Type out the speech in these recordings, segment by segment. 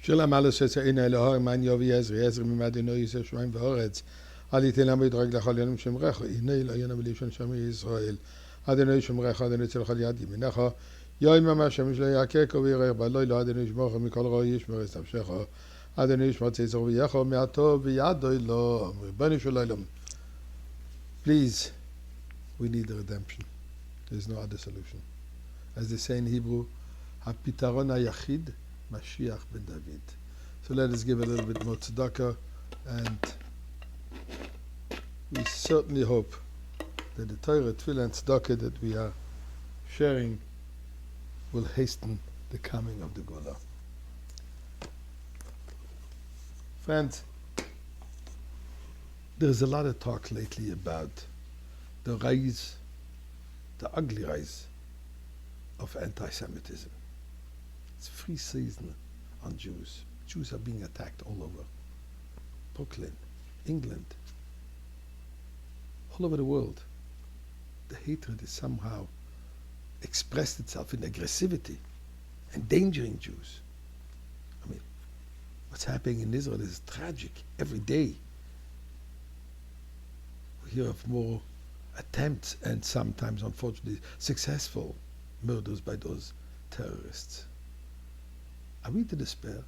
Shalom Allah says in Elohar man yavi Ezri mimadino yisrael shemaim v'aretz Adonai lama yidrag lachal yanim shemrecha Inei lo yana v'lishon shemi Yisrael Adonai shemrecha Adonai tzilchal yad yiminecha Yoim mama shemish lo yakeko v'yirech b'aloy lo Adonai shmocha mikol roi yishmer es nafshecha Adonai shmot tzizor v'yecho me'ato v'yadoi lo Ribbonu shel olam. Please, we need the redemption. There is no other solution. As they say in Hebrew, HaPitaron HaYachid Mashiach ben David. So let us give a little bit more tzedakah, and we certainly hope that the Torah, Tefillah, and tzedakah that we are sharing will hasten the coming of the Geulah. Friends, there's a lot of talk lately about the rise, the ugly rise of anti-Semitism. It's free season on Jews. Jews are being attacked all over. Brooklyn, England, all over the world. The hatred has somehow expressed itself in aggressivity, endangering Jews. I mean, what's happening in Israel is tragic every day. We hear of more attempts and sometimes, unfortunately, successful murders by those terrorists. Are we to despair?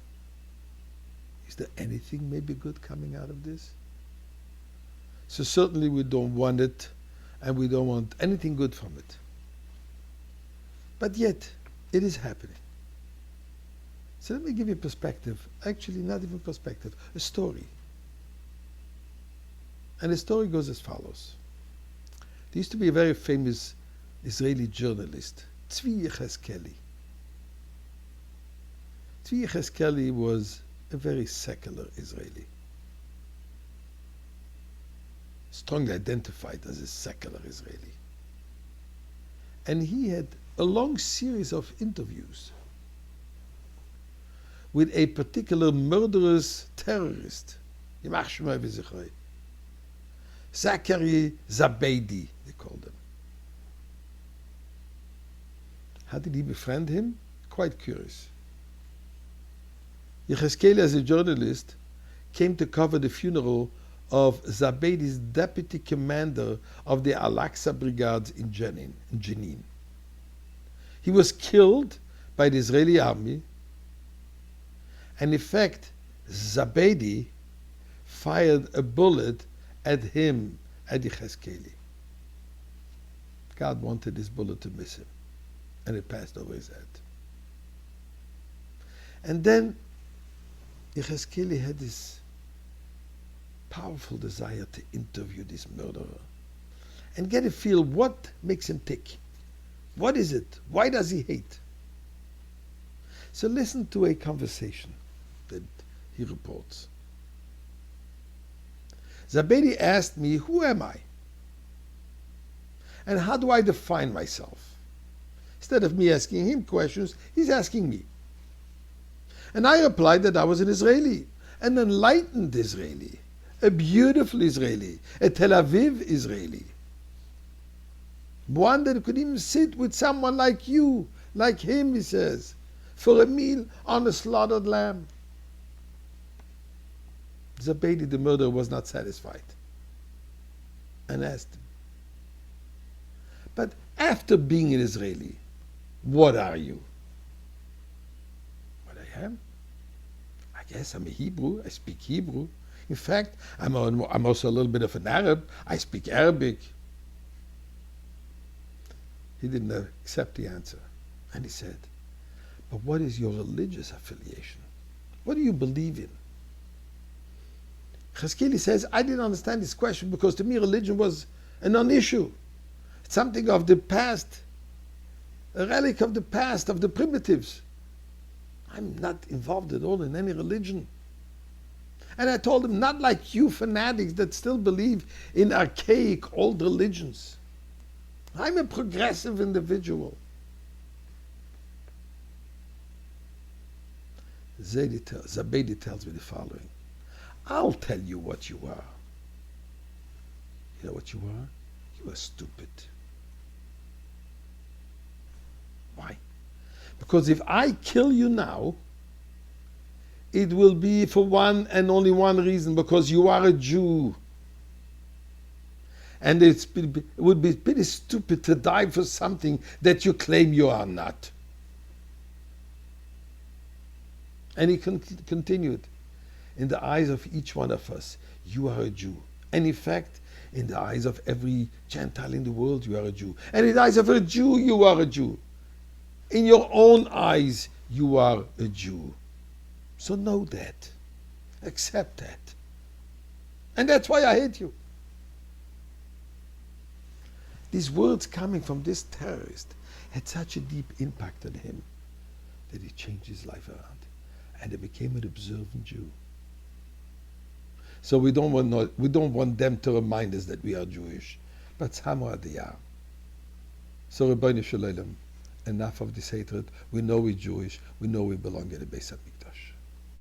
Is there anything maybe good coming out of this? So certainly we don't want it, and we don't want anything good from it. But yet, it is happening. So let me give you a perspective, actually not even perspective, a story. And the story goes as follows. There used to be a very famous Israeli journalist, Tzvi Yechezkeli. Tzvi Yechezkeli was a very secular Israeli, strongly identified as a secular Israeli. And he had a long series of interviews with a particular murderous terrorist, Zachary Zabedi, they called him. How did he befriend him? Quite curious. Yechezkeli, as a journalist, came to cover the funeral of Zabedi's deputy commander of the Al-Aqsa Brigade in Jenin. He was killed by the Israeli army, and in fact, Zabedi fired a bullet at him, at Yechezkeli. God wanted this bullet to miss him, and it passed over his head. And then Yechezkeli had this powerful desire to interview this murderer and get a feel what makes him tick. What is it? Why does he hate? So listen to a conversation that he reports. Zabedi asked me, who am I? And how do I define myself? Instead of me asking him questions, he's asking me. And I replied that I was an Israeli, an enlightened Israeli, a beautiful Israeli, a Tel Aviv Israeli. One that could even sit with someone like you, like him, he says, for a meal on a slaughtered lamb. Zabedi, the murderer, was not satisfied and asked him, but after being an Israeli, what are you? What I am? I guess I'm a Hebrew. I speak Hebrew. In fact, I'm also a little bit of an Arab. I speak Arabic. He didn't accept the answer. And he said, but what is your religious affiliation? What do you believe in? Yechezkeli says, I didn't understand this question because to me religion was a non-issue. It's something of the past, a relic of the past, of the primitives. I'm not involved at all in any religion. And I told him, not like you fanatics that still believe in archaic old religions. I'm a progressive individual. Zabedi tells me the following. I'll tell you what you are. You know what you are? You are stupid. Why? Because if I kill you now, it will be for one and only one reason, because you are a Jew. And it would be pretty stupid to die for something that you claim you are not. And he continued, in the eyes of each one of us, you are a Jew. And in fact, in the eyes of every Gentile in the world, you are a Jew. And in the eyes of a Jew, you are a Jew. In your own eyes, you are a Jew. So know that. Accept that. And that's why I hate you. These words coming from this terrorist had such a deep impact on him that he changed his life around. And he became an observant Jew. So we don't want them to remind us that we are Jewish, but somehow they are. So Rabbi Zushe, enough of this hatred. We know we're Jewish. We know we belong in the Beis Hamikdash.